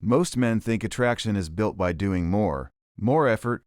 Most men think attraction is built by doing more effort,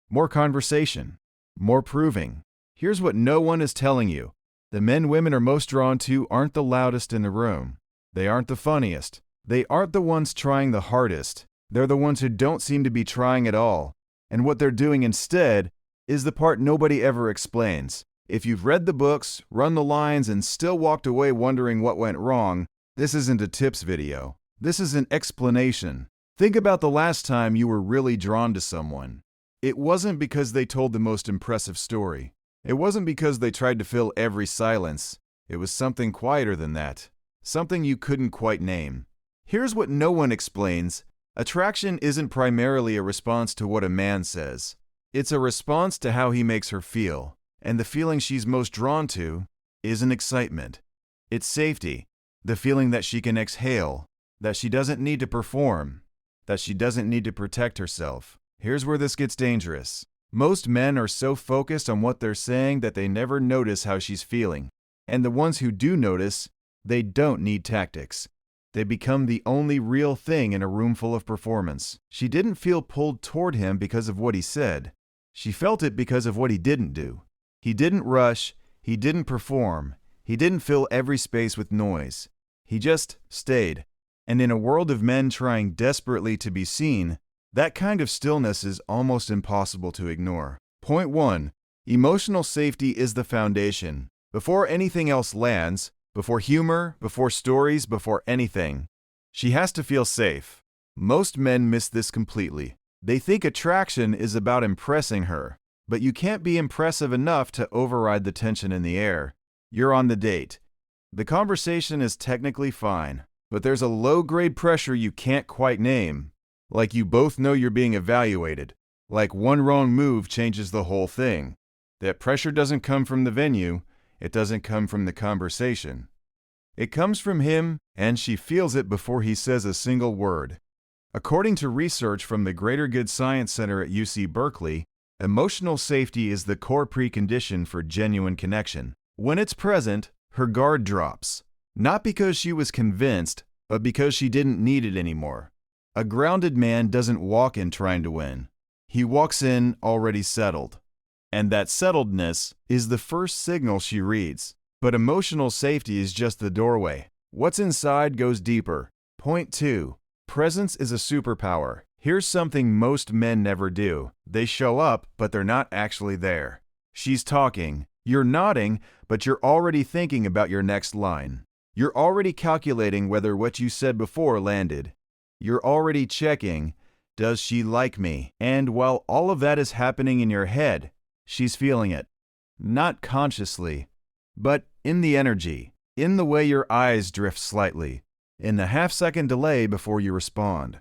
more conversation, more proving. Here's what no one is telling you. The men women are most drawn to aren't the loudest in the room. They aren't the funniest. They aren't the ones trying the hardest. They're the ones who don't seem to be trying at all. And what they're doing instead is the part nobody ever explains. If you've read the books, run the lines, and still walked away wondering what went wrong, this isn't a tips video. This is an explanation. Think about the last time you were really drawn to someone. It wasn't because they told the most impressive story. It wasn't because they tried to fill every silence. It was something quieter than that. Something you couldn't quite name. Here's what no one explains. Attraction isn't primarily a response to what a man says. It's a response to how he makes her feel. And the feeling she's most drawn to isn't excitement. It's safety. The feeling that she can exhale, that she doesn't need to perform, that she doesn't need to protect herself. Here's where this gets dangerous. Most men are so focused on what they're saying that they never notice how she's feeling. And the ones who do notice, they don't need tactics. They become the only real thing in a room full of performance. She didn't feel pulled toward him because of what he said. She felt it because of what he didn't do. He didn't rush, he didn't perform, he didn't fill every space with noise. He just stayed. And in a world of men trying desperately to be seen, that kind of stillness is almost impossible to ignore. Point 1. Emotional safety is the foundation. Before anything else lands, before humor, before stories, before anything, she has to feel safe. Most men miss this completely. They think attraction is about impressing her. But you can't be impressive enough to override the tension in the air. You're on the date. The conversation is technically fine, but there's a low-grade pressure you can't quite name. Like you both know you're being evaluated. Like one wrong move changes the whole thing. That pressure doesn't come from the venue. It doesn't come from the conversation. It comes from him, and she feels it before he says a single word. According to research from the Greater Good Science Center at UC Berkeley, emotional safety is the core precondition for genuine connection. When it's present, her guard drops. Not because she was convinced, but because she didn't need it anymore. A grounded man doesn't walk in trying to win. He walks in already settled. And that settledness is the first signal she reads. But emotional safety is just the doorway. What's inside goes deeper. Point 2. Presence is a superpower. Here's something most men never do. They show up, but they're not actually there. She's talking. You're nodding, but you're already thinking about your next line. You're already calculating whether what you said before landed. You're already checking, does she like me? And while all of that is happening in your head, she's feeling it. Not consciously, but in the energy, in the way your eyes drift slightly, in the half-second delay before you respond.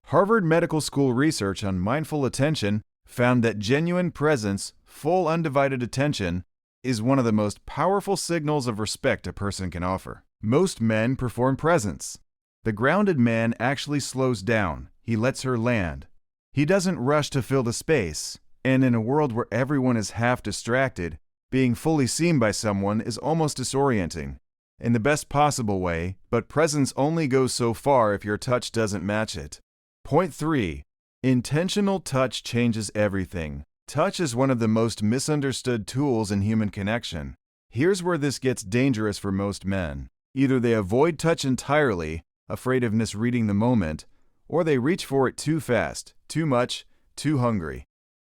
Harvard Medical School research on mindful attention found that genuine presence, full undivided attention, is one of the most powerful signals of respect a person can offer. Most men perform presence. The grounded man actually slows down. He lets her land. He doesn't rush to fill the space. And in a world where everyone is half distracted, being fully seen by someone is almost disorienting. In the best possible way, but presence only goes so far if your touch doesn't match it. Point 3. Intentional touch changes everything. Touch is one of the most misunderstood tools in human connection. Here's where this gets dangerous for most men. Either they avoid touch entirely, afraid of misreading the moment, or they reach for it too fast, too much, too hungry.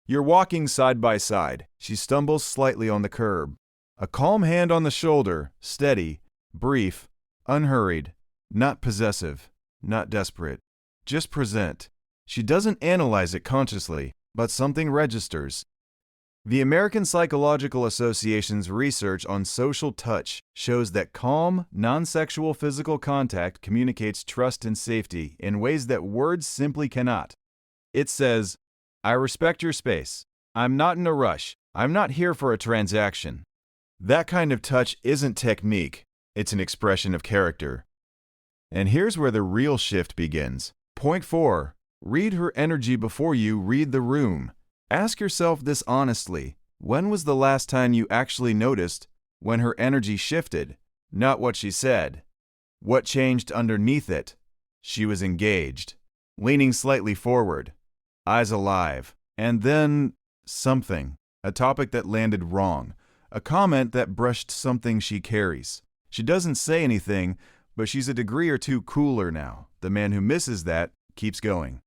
You're walking side by side. She stumbles slightly on the curb. A calm hand on the shoulder, steady, brief, unhurried, not possessive, not desperate. Just present. She doesn't analyze it consciously, but something registers. The American Psychological Association's research on social touch shows that calm, non-sexual physical contact communicates trust and safety in ways that words simply cannot. It says, I respect your space. I'm not in a rush. I'm not here for a transaction. That kind of touch isn't technique. It's an expression of character. And here's where the real shift begins. Point 4. Read her energy before you read the room. Ask yourself this honestly. When was the last time you actually noticed when her energy shifted? Not what she said. What changed underneath it? She was engaged. leaning slightly forward, eyes alive, and then something, a topic that landed wrong, a comment that brushed something she carries. She doesn't say anything, but she's a degree or two cooler now. The man who misses that keeps going.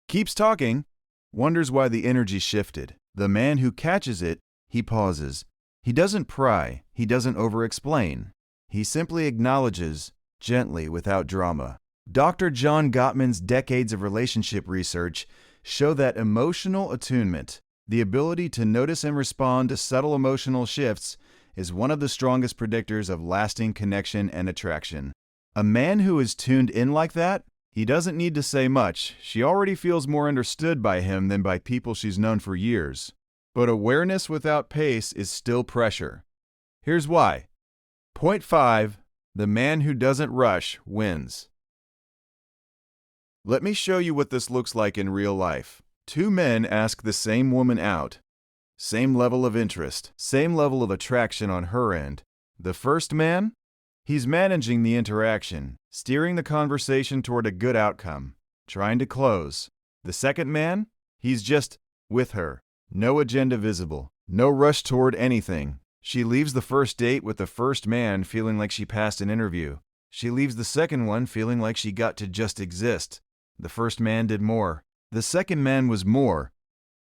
Keeps talking, wonders why the energy shifted. The man who catches it, he pauses. He doesn't pry, he doesn't over-explain. He simply acknowledges, gently, without drama. Dr. John Gottman's decades of relationship research show that emotional attunement, the ability to notice and respond to subtle emotional shifts, is one of the strongest predictors of lasting connection and attraction. A man who is tuned in like that, he doesn't need to say much. She already feels more understood by him than by people she's known for years. But awareness without pace is still pressure. Here's why. Point 5. The man who doesn't rush wins. Let me show you what this looks like in real life. Two men ask the same woman out. Same level of interest, same level of attraction on her end. The first man? He's managing the interaction, steering the conversation toward a good outcome, trying to close. The second man? He's just with her. No agenda visible. No rush toward anything. She leaves the first date with the first man feeling like she passed an interview. She leaves the second one feeling like she got to just exist. The first man did more. The second man was more.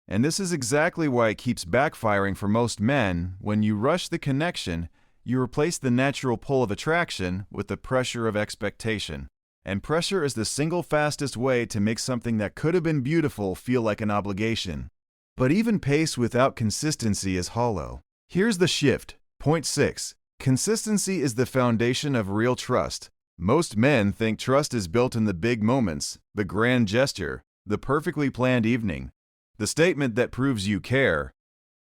And this is exactly why it keeps backfiring for most men. When you rush the connection, you replace the natural pull of attraction with the pressure of expectation. And pressure is the single fastest way to make something that could have been beautiful feel like an obligation. But even pace without consistency is hollow. Here's the shift. Point 6. Consistency is the foundation of real trust. Most men think trust is built in the big moments, the grand gesture, the perfectly planned evening, the statement that proves you care.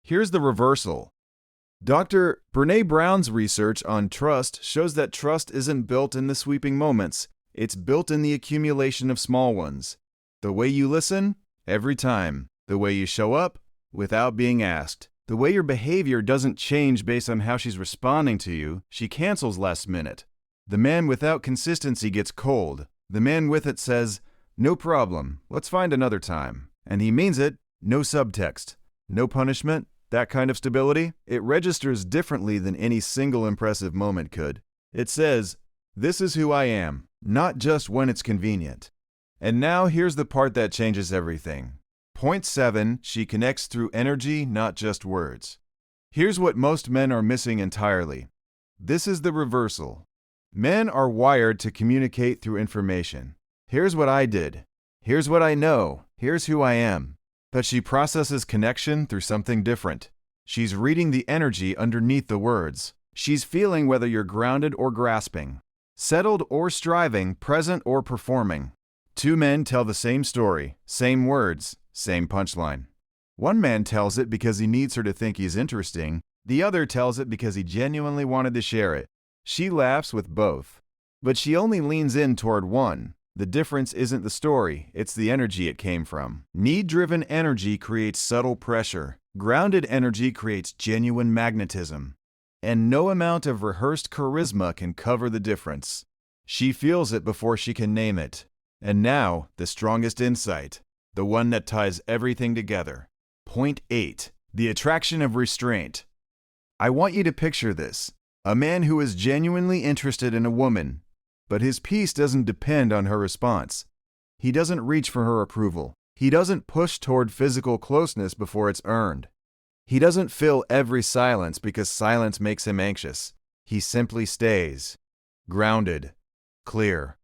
Here's the reversal. Dr. Brené Brown's research on trust shows that trust isn't built in the sweeping moments. It's built in the accumulation of small ones. The way you listen, every time. The way you show up, without being asked. The way your behavior doesn't change based on how she's responding to you. She cancels last minute. The man without consistency gets cold. The man with it says, "No problem, let's find another time." And he means it, no subtext, no punishment, that kind of stability. It registers differently than any single impressive moment could. It says, "This is who I am," not just when it's convenient. And now here's the part that changes everything. Point 7, she connects through energy, not just words. Here's what most men are missing entirely. This is the reversal. Men are wired to communicate through information. Here's what I did. Here's what I know. Here's who I am. But she processes connection through something different. She's reading the energy underneath the words. She's feeling whether you're grounded or grasping, settled or striving, present or performing. Two men tell the same story, same words, same punchline. One man tells it because he needs her to think he's interesting. The other tells it because he genuinely wanted to share it. She laughs with both, but she only leans in toward one. The difference isn't the story, it's the energy it came from. Need-driven energy creates subtle pressure. Grounded energy creates genuine magnetism. And no amount of rehearsed charisma can cover the difference. She feels it before she can name it. And now, the strongest insight, the one that ties everything together. Point 8. The attraction of restraint. I want you to picture this. A man who is genuinely interested in a woman, but his peace doesn't depend on her response. He doesn't reach for her approval. He doesn't push toward physical closeness before it's earned. He doesn't fill every silence because silence makes him anxious. He simply stays. Grounded. Clear.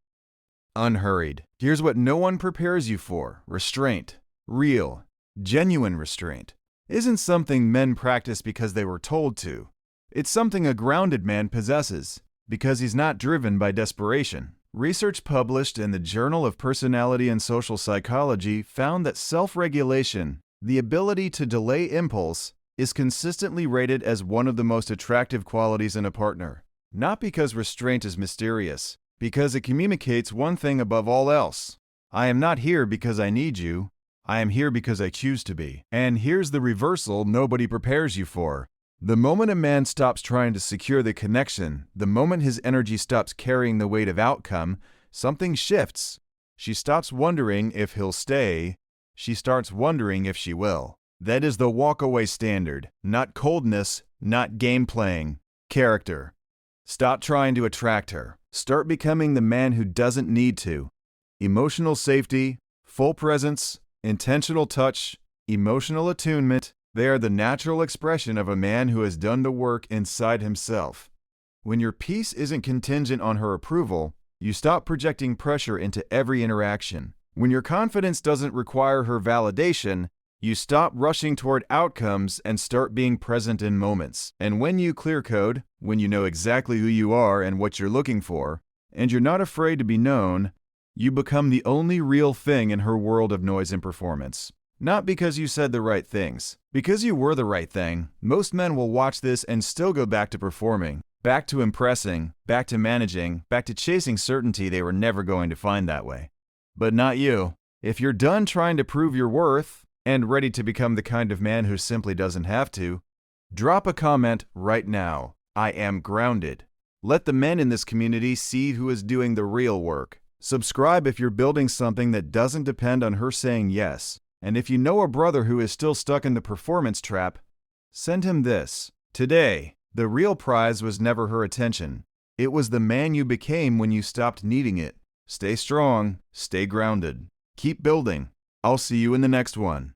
Unhurried. Here's what no one prepares you for. Restraint. Real. Genuine restraint. Isn't something men practice because they were told to. It's something a grounded man possesses, because he's not driven by desperation. Research published in the Journal of Personality and Social Psychology found that self-regulation, the ability to delay impulse, is consistently rated as one of the most attractive qualities in a partner. Not because restraint is mysterious, because it communicates one thing above all else. I am not here because I need you. I am here because I choose to be. And here's the reversal nobody prepares you for. The moment a man stops trying to secure the connection, the moment his energy stops carrying the weight of outcome, something shifts. She stops wondering if he'll stay. She starts wondering if she will. That is the walkaway standard. Not coldness, not game playing. Character. Stop trying to attract her. Start becoming the man who doesn't need to. Emotional safety, full presence, intentional touch, emotional attunement, they are the natural expression of a man who has done the work inside himself. When your peace isn't contingent on her approval, you stop projecting pressure into every interaction. When your confidence doesn't require her validation, you stop rushing toward outcomes and start being present in moments. And when you clear code, when you know exactly who you are and what you're looking for, and you're not afraid to be known, you become the only real thing in her world of noise and performance. Not because you said the right things. Because you were the right thing, most men will watch this and still go back to performing, back to impressing, back to managing, back to chasing certainty they were never going to find that way. But not you. If you're done trying to prove your worth, and ready to become the kind of man who simply doesn't have to, drop a comment right now. I am grounded. Let the men in this community see who is doing the real work. Subscribe if you're building something that doesn't depend on her saying yes. And if you know a brother who is still stuck in the performance trap, send him this. Today, the real prize was never her attention. It was the man you became when you stopped needing it. Stay strong, stay grounded. Keep building. I'll see you in the next one.